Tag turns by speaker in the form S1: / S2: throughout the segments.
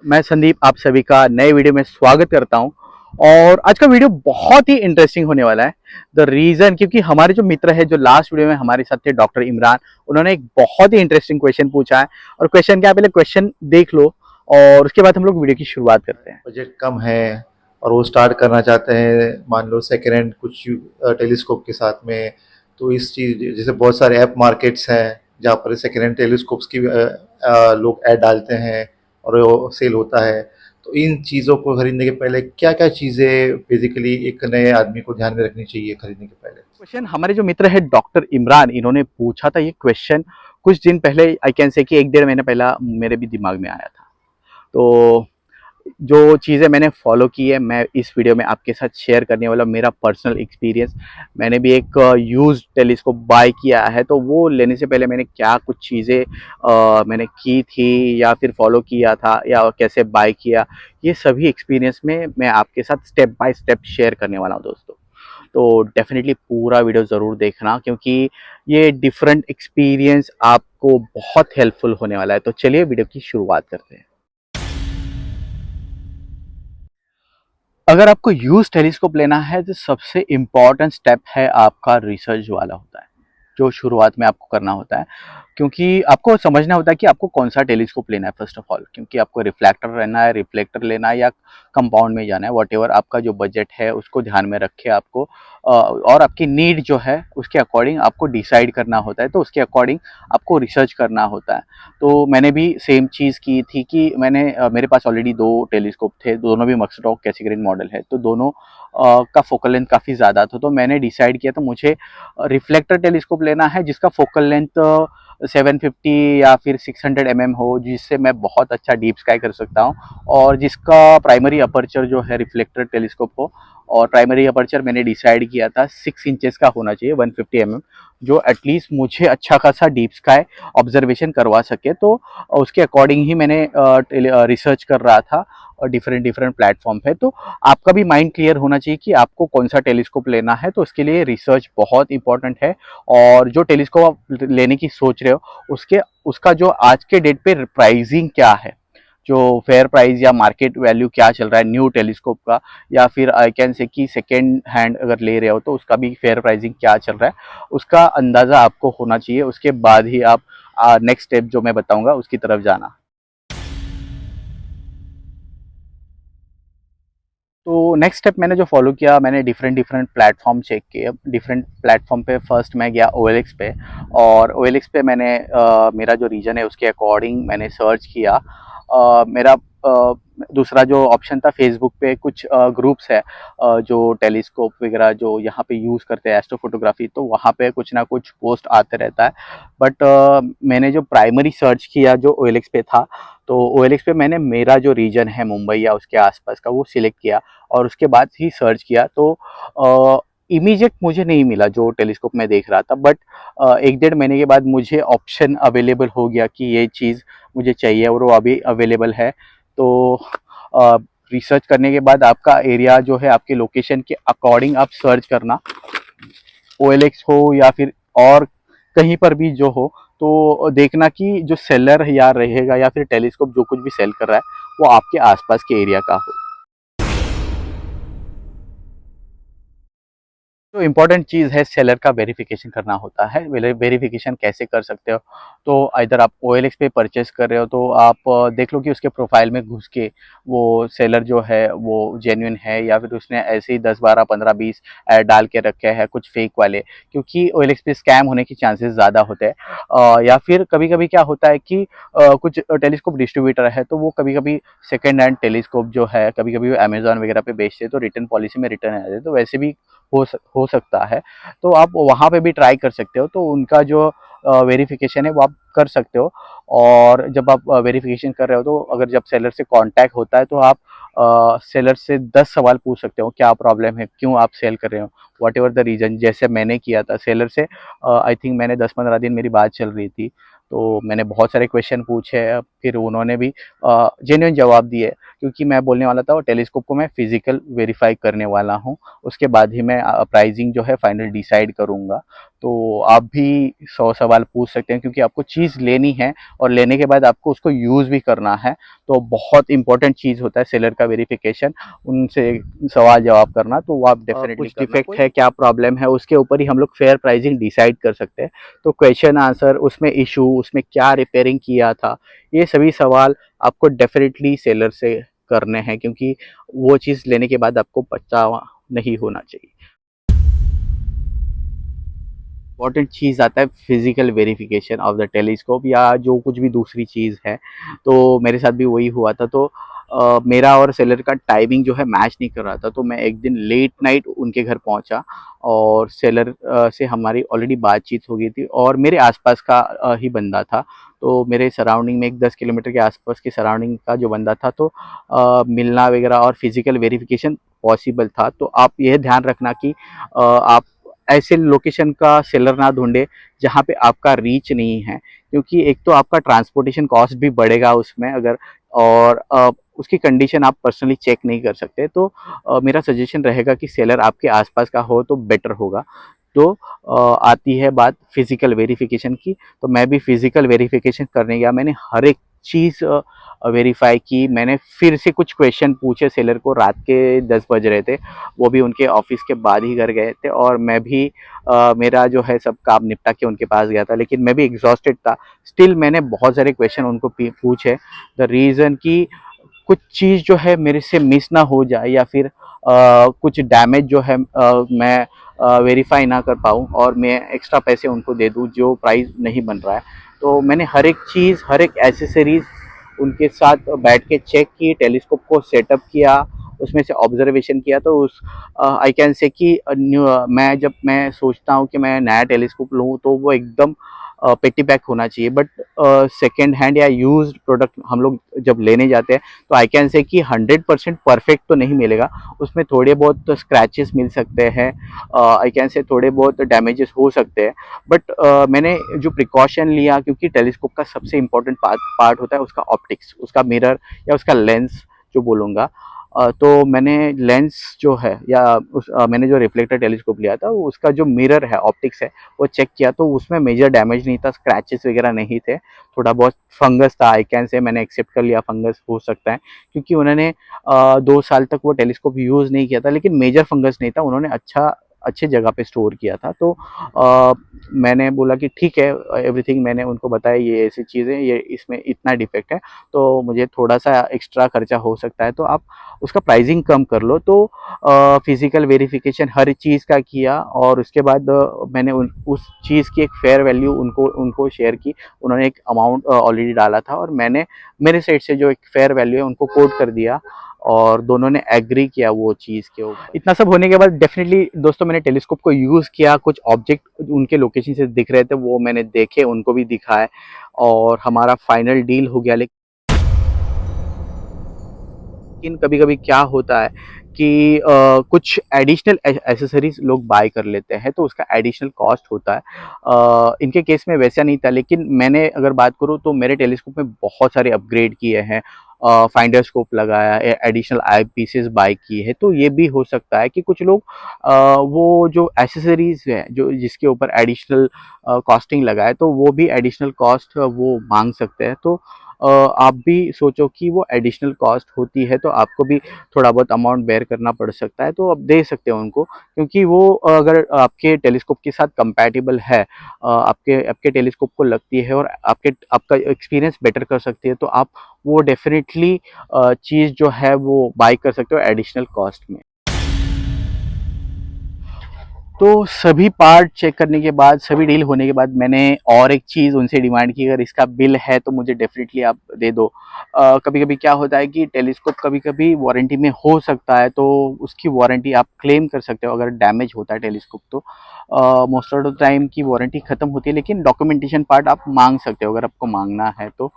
S1: मैं संदीप आप सभी का नए वीडियो में स्वागत करता हूं। और आज का वीडियो बहुत ही इंटरेस्टिंग होने वाला है। द रीज़न क्योंकि हमारे जो मित्र है जो लास्ट वीडियो में हमारे साथ थे डॉक्टर इमरान, उन्होंने एक बहुत ही इंटरेस्टिंग क्वेश्चन पूछा है। और क्वेश्चन क्या है, पहले क्वेश्चन देख लो और उसके बाद हम लोग वीडियो की शुरुआत करते हैं।
S2: बजट कम है और वो स्टार्ट करना चाहते हैं, मान लो सेकेंड हैंड कुछ टेलीस्कोप के साथ में। तो इस चीज़ जैसे बहुत सारे ऐप मार्केट्स हैं जहाँ पर सेकेंड हैंड टेलीस्कोप्स की लोग ऐड डालते हैं और वो सेल होता है। तो इन चीज़ों को खरीदने के पहले क्या क्या चीज़ें बेसिकली एक नए आदमी को ध्यान में रखनी चाहिए खरीदने के पहले?
S1: क्वेश्चन हमारे जो मित्र है डॉक्टर इमरान, इन्होंने पूछा था ये क्वेश्चन कुछ दिन पहले, आई कैन से कि एक डेढ़ महीने पहला मेरे भी दिमाग में आया था। तो जो चीज़ें मैंने फॉलो की है मैं इस वीडियो में आपके साथ शेयर करने वाला हूं। मेरा पर्सनल एक्सपीरियंस, मैंने भी एक यूज्ड टेलीस्कोप बाय किया है, तो वो लेने से पहले मैंने क्या कुछ चीज़ें मैंने की थी या फिर फॉलो किया था या कैसे बाय किया, ये सभी एक्सपीरियंस में मैं आपके साथ स्टेप बाय स्टेप शेयर करने वाला हूँ दोस्तों। तो डेफिनेटली पूरा वीडियो ज़रूर देखना क्योंकि ये डिफरेंट एक्सपीरियंस आपको बहुत हेल्पफुल होने वाला है। तो चलिए वीडियो की शुरुआत करते हैं। अगर आपको यूज टेलीस्कोप लेना है तो सबसे इम्पॉर्टेंट स्टेप है आपका रिसर्च वाला होता है, जो शुरुआत में आपको करना होता है। क्योंकि आपको समझना होता है कि आपको कौन सा टेलीस्कोप लेना है फर्स्ट ऑफ ऑल, क्योंकि आपको रिफ्लेक्टर लेना है, रिफ्लेक्टर लेना है या कंपाउंड में जाना है, वॉट एवर आपका जो बजट है उसको ध्यान में रखे आपको और आपकी नीड जो है उसके अकॉर्डिंग आपको डिसाइड करना होता है। तो उसके अकॉर्डिंग आपको रिसर्च करना होता है। तो मैंने भी सेम चीज़ की थी कि मेरे पास ऑलरेडी दो टेलीस्कोप थे, दोनों भी मैक्सटॉक कैसीग्रेन मॉडल है, तो दोनों का फोकल लेंथ काफ़ी ज़्यादा था। तो मैंने डिसाइड किया तो मुझे रिफ्लेक्टर टेलीस्कोप लेना है जिसका फोकल लेंथ 750 या फिर 600 हो, जिससे मैं बहुत अच्छा डीप स्काई कर सकता हूँ और जिसका प्राइमरी अपर्चर जो है रिफ्लेक्टर टेलीस्कोप हो। और प्राइमरी अपर्चर मैंने डिसाइड किया था 6 इंचेस का होना चाहिए, 150 जो एटलीस्ट मुझे अच्छा खासा डीप स्काई ऑब्जर्वेशन करवा सके। तो उसके अकॉर्डिंग ही मैंने रिसर्च कर रहा था और डिफरेंट डिफरेंट प्लेटफॉर्म पे। तो आपका भी माइंड क्लियर होना चाहिए कि आपको कौन सा टेलीस्कोप लेना है, तो उसके लिए रिसर्च बहुत इंपॉर्टेंट है। और जो टेलीस्कोप आप लेने की सोच रहे हो उसके उसका जो आज के डेट पे प्राइसिंग क्या है, जो फेयर प्राइस या मार्केट वैल्यू क्या चल रहा है न्यू टेलीस्कोप का, या फिर आई कैन से कि सेकेंड हैंड अगर ले रहे हो तो उसका भी फेयर प्राइसिंग क्या चल रहा है, उसका अंदाज़ा आपको होना चाहिए। उसके बाद ही आप नेक्स्ट स्टेप जो मैं बताऊंगा उसकी तरफ जाना। तो नेक्स्ट स्टेप मैंने जो फॉलो किया, मैंने डिफरेंट डिफरेंट प्लेटफॉर्म चेक किए। डिफरेंट प्लेटफॉर्म पे फर्स्ट मैं गया OLX पे, और OLX पे मैंने मेरा जो रीजन है उसके अकॉर्डिंग मैंने सर्च किया। मेरा दूसरा जो ऑप्शन था, फेसबुक पे कुछ ग्रुप्स है जो टेलीस्कोप वगैरह जो यहाँ पे यूज़ करते हैं एस्ट्रो फोटोग्राफी, तो वहाँ पे कुछ ना कुछ पोस्ट आते रहता है। बट मैंने जो प्राइमरी सर्च किया जो OLX पे था, तो OLX पे मैंने मेरा जो रीजन है मुंबई या उसके आसपास का वो सिलेक्ट किया और उसके बाद ही सर्च किया। तो इमीडिएट मुझे नहीं मिला जो टेलीस्कोप मैं देख रहा था, बट एक डेढ़ महीने के बाद मुझे ऑप्शन अवेलेबल हो गया कि ये चीज़ मुझे चाहिए और वो अभी अवेलेबल है। तो रिसर्च करने के बाद आपका एरिया जो है आपके लोकेशन के अकॉर्डिंग आप सर्च करना, OLX हो या फिर और कहीं पर भी जो हो, तो देखना कि जो सेलर या रहेगा या फिर टेलीस्कोप जो कुछ भी सेल कर रहा है वो आपके आसपास के एरिया का हो। जो इम्पोर्टेंट चीज़ है सेलर का वेरिफिकेशन करना होता है। वेरिफिकेशन कैसे कर सकते हो, तो इधर आप OLX पे परचेस कर रहे हो तो आप देख लो कि उसके प्रोफाइल में घुस के वो सेलर जो है वो जेन्युइन है या फिर उसने ऐसे ही 10 12 15 20 ऐड डाल के रखे हैं कुछ फेक वाले, क्योंकि OLX पे स्कैम होने के चांसेस ज़्यादा होते हैं। या फिर कभी कभी क्या होता है कि कुछ टेलीस्कोप डिस्ट्रीब्यूटर है तो वो कभी कभी सेकेंड हैंड टेलीस्कोप जो है कभी कभी वो अमेजोन वगैरह पे बेचते हैं, तो रिटर्न पॉलिसी में रिटर्न आ जाते हैं, तो वैसे भी हो सकता है। तो आप वहाँ पे भी ट्राई कर सकते हो, तो उनका जो वेरिफिकेशन है वो आप कर सकते हो। और जब आप वेरिफिकेशन कर रहे हो तो अगर जब सेलर से कांटेक्ट होता है तो आप सेलर से 10 सवाल पूछ सकते हो, क्या प्रॉब्लम है, क्यों आप सेल कर रहे हो, वॉट एवर द रीज़न। जैसे मैंने किया था सेलर से, आई थिंक मैंने 10 15 दिन मेरी बात चल रही थी, तो मैंने बहुत सारे क्वेश्चन पूछे, फिर उन्होंने भी जेन्युइन जवाब दिए क्योंकि मैं बोलने वाला था वो टेलीस्कोप को मैं फिजिकल वेरीफाई करने वाला हूँ, उसके बाद ही मैं प्राइसिंग जो है फाइनल डिसाइड करूँगा। तो आप भी 100 सवाल पूछ सकते हैं, क्योंकि आपको चीज़ लेनी है और लेने के बाद आपको उसको यूज़ भी करना है। तो बहुत इंपॉर्टेंट चीज़ होता है सेलर का वेरिफिकेशन, उनसे सवाल जवाब करना। तो वो आप डेफिनेटली कुछ डिफेक्ट है, क्या प्रॉब्लम है, उसके ऊपर ही हम लोग फेयर प्राइसिंग डिसाइड कर सकते हैं। तो क्वेश्चन आंसर, उसमें इशू, उसमें क्या रिपेयरिंग किया था, ये सभी सवाल आपको डेफिनेटली सेलर से करने हैं, क्योंकि वो चीज़ लेने के बाद आपको पछतावा नहीं होना चाहिए। इम्पॉर्टेंट चीज़ आता है physical verification of the telescope, या जो कुछ भी दूसरी चीज़ है। तो मेरे साथ भी वही हुआ था। तो मेरा और सेलर का टाइमिंग जो है मैच नहीं कर रहा था। तो मैं एक दिन लेट नाइट उनके घर पहुंचा, और सेलर से हमारी ऑलरेडी बातचीत हो गई थी, और मेरे आसपास का ही बंदा था। तो मेरे सराउंडिंग में एक 10 किलोमीटर के आसपास की सराउंडिंग का जो बंदा था, तो मिलना वगैरह और फिजिकल वेरिफिकेशन पॉसिबल था। तो आप यह ध्यान रखना कि आप ऐसे लोकेशन का सेलर ना ढूंढे जहाँ पे आपका रीच नहीं है, क्योंकि एक तो आपका ट्रांसपोर्टेशन कॉस्ट भी बढ़ेगा उसमें अगर, और उसकी कंडीशन आप पर्सनली चेक नहीं कर सकते। तो मेरा सजेशन रहेगा कि सेलर आपके आसपास का हो तो बेटर होगा। तो आती है बात फिजिकल वेरिफिकेशन की। तो मैं भी फिजिकल वेरिफिकेशन करने गया, मैंने हर एक चीज़ वेरीफाई की। मैंने फिर से कुछ क्वेश्चन पूछे सेलर को, रात के 10 बज रहे थे, वो भी उनके ऑफिस के बाद ही घर गए थे, और मैं भी मेरा जो है सब काम निपटा के उनके पास गया था, लेकिन मैं भी एग्जॉस्टेड था। स्टिल मैंने बहुत सारे क्वेश्चन उनको पूछे। द रीज़न कि कुछ चीज़ जो है मेरे से मिस ना हो जाए, या फिर कुछ डैमेज जो है मैं वेरीफाई ना कर पाऊँ और मैं एक्स्ट्रा पैसे उनको दे दूँ जो प्राइस नहीं बन रहा है। तो मैंने हर एक चीज़, हर एक एसेसरीज उनके साथ बैठ के चेक की, टेलीस्कोप को सेटअप किया, उसमें से ऑब्जर्वेशन किया। तो उस आई कैन से कि मैं जब मैं सोचता हूँ कि मैं नया टेलीस्कोप लूँ, तो वो एकदम पेटी पैक होना चाहिए। बट सेकेंड हैंड या यूज्ड प्रोडक्ट हम लोग जब लेने जाते हैं, तो आई कैन से कि 100% परफेक्ट तो नहीं मिलेगा, उसमें थोड़े बहुत स्क्रैचेस मिल सकते हैं, आई कैन से थोड़े बहुत डैमेजेस हो सकते हैं। बट मैंने जो प्रिकॉशन लिया, क्योंकि टेलीस्कोप का सबसे इम्पोर्टेंट पार्ट होता है उसका ऑप्टिक्स, उसका मिरर या उसका लेंस जो बोलूँगा। तो मैंने लेंस जो है, या मैंने जो रिफ्लेक्टर टेलीस्कोप लिया था, वो उसका जो मिरर है, ऑप्टिक्स है, वो चेक किया। तो उसमें मेजर डैमेज नहीं था, स्क्रैचेस वगैरह नहीं थे। थोड़ा बहुत फंगस था, आई कैन से मैंने एक्सेप्ट कर लिया, फंगस हो सकता है, क्योंकि उन्होंने 2 साल तक वो टेलीस्कोप यूज़ नहीं किया था। लेकिन मेजर फंगस नहीं था, उन्होंने अच्छे जगह पे स्टोर किया था। तो मैंने बोला कि ठीक है, एवरीथिंग मैंने उनको बताया, ये ऐसी चीज़ें, ये इसमें इतना डिफेक्ट है, तो मुझे थोड़ा सा एक्स्ट्रा खर्चा हो सकता है, तो आप उसका प्राइसिंग कम कर लो। तो फिजिकल वेरिफिकेशन हर चीज़ का किया, और उसके बाद मैंने उस चीज़ की एक फेयर वैल्यू उनको उनको शेयर की। उन्होंने एक अमाउंट ऑलरेडी डाला था, और मैंने मेरे साइड से जो एक फेयर वैल्यू है उनको कोट कर दिया, और दोनों ने एग्री किया वो चीज़ के ऊपर। इतना सब होने के बाद डेफिनेटली दोस्तों मैंने टेलीस्कोप को यूज़ किया, कुछ ऑब्जेक्ट उनके लोकेशन से दिख रहे थे वो मैंने देखे, उनको भी दिखाए, और हमारा फाइनल डील हो गया। लेकिन कभी कभी क्या होता है कि कुछ एडिशनल एसेसरीज लोग बाय कर लेते हैं, तो उसका एडिशनल कॉस्ट होता है। इनके केस में वैसा नहीं था, लेकिन मैंने अगर बात करूँ तो मेरे टेलीस्कोप में बहुत सारे अपग्रेड किए हैं, फाइंडर स्कोप लगाया, एडिशनल आई पीसेस बाय किए हैं। तो ये भी हो सकता है कि कुछ लोग वो जो एसेसरीज है जो जिसके ऊपर एडिशनल कॉस्टिंग लगाए, तो वो भी एडिशनल कॉस्ट वो मांग सकते हैं। तो आप भी सोचो कि वो एडिशनल कॉस्ट होती है, तो आपको भी थोड़ा बहुत अमाउंट बेयर करना पड़ सकता है। तो आप दे सकते हो उनको, क्योंकि वो अगर आपके टेलीस्कोप के साथ कंपैटिबल है, आपके आपके टेलीस्कोप को लगती है, और आपका एक्सपीरियंस बेटर कर सकती है, तो आप वो डेफिनेटली चीज़ जो है वो बाय कर सकते हो एडिशनल कॉस्ट में। तो सभी पार्ट चेक करने के बाद, सभी डील होने के बाद, मैंने और एक चीज़ उनसे डिमांड की, अगर इसका बिल है तो मुझे डेफिनेटली आप दे दो। कभी कभी क्या होता है कि टेलीस्कोप कभी कभी वारंटी में हो सकता है, तो उसकी वारंटी आप क्लेम कर सकते हो अगर डैमेज होता है टेलीस्कोप। तो मोस्ट ऑफ द टाइम की वारंटी ख़त्म होती है, लेकिन डॉक्यूमेंटेशन पार्ट आप मांग सकते हो अगर आपको मांगना है तो।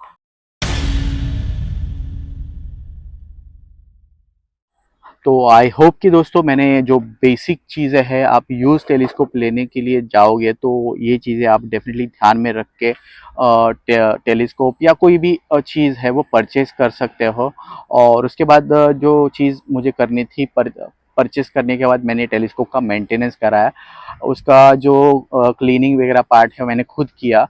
S1: तो आई होप कि दोस्तों मैंने जो बेसिक चीज़ें हैं, आप यूज़ टेलीस्कोप लेने के लिए जाओगे तो ये चीज़ें आप डेफिनेटली ध्यान में रख के टेलीस्कोप या कोई भी चीज़ है वो परचेज कर सकते हो। और उसके बाद जो चीज़ मुझे करनी थी, परचेस करने के बाद मैंने टेलीस्कोप का मेंटेनेंस कराया। उसका जो क्लीनिंग वगैरह पार्ट है मैंने खुद किया।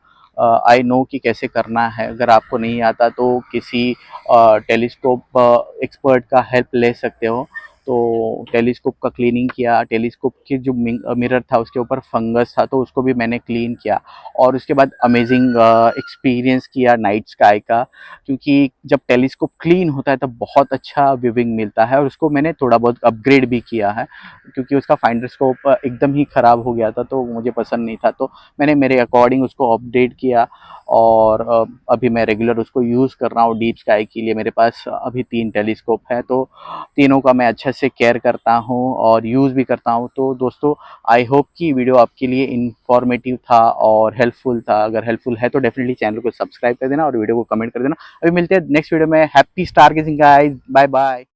S1: आई नो कि कैसे करना है। अगर आपको नहीं आता तो किसी टेलीस्कोप एक्सपर्ट का हेल्प ले सकते हो। तो टेलीस्कोप का क्लीनिंग किया। टेलीस्कोप की जो मिरर था उसके ऊपर फंगस था, तो उसको भी मैंने क्लीन किया। और उसके बाद अमेजिंग एक्सपीरियंस किया नाइट स्काई का, क्योंकि जब टेलीस्कोप क्लीन होता है तब बहुत अच्छा व्यूइंग मिलता है। और उसको मैंने थोड़ा बहुत अपग्रेड भी किया है, क्योंकि उसका फाइंडर स्कोप एकदम ही ख़राब हो गया था तो मुझे पसंद नहीं था। तो मैंने मेरे अकॉर्डिंग उसको अपडेट किया। और अभी मैं रेगुलर उसको यूज़ कर रहा हूँ डीप स्काई के लिए। मेरे पास अभी 3 टेलीस्कोप है, तो तीनों का मैं अच्छे से केयर करता हूँ और यूज़ भी करता हूँ। तो दोस्तों, आई होप कि वीडियो आपके लिए इन्फॉर्मेटिव था और हेल्पफुल था। अगर हेल्पफुल है तो डेफिनेटली चैनल को सब्सक्राइब कर देना और वीडियो को कमेंट कर देना। अभी मिलते हैं नेक्स्ट वीडियो में। Happy stargazing guys, bye bye.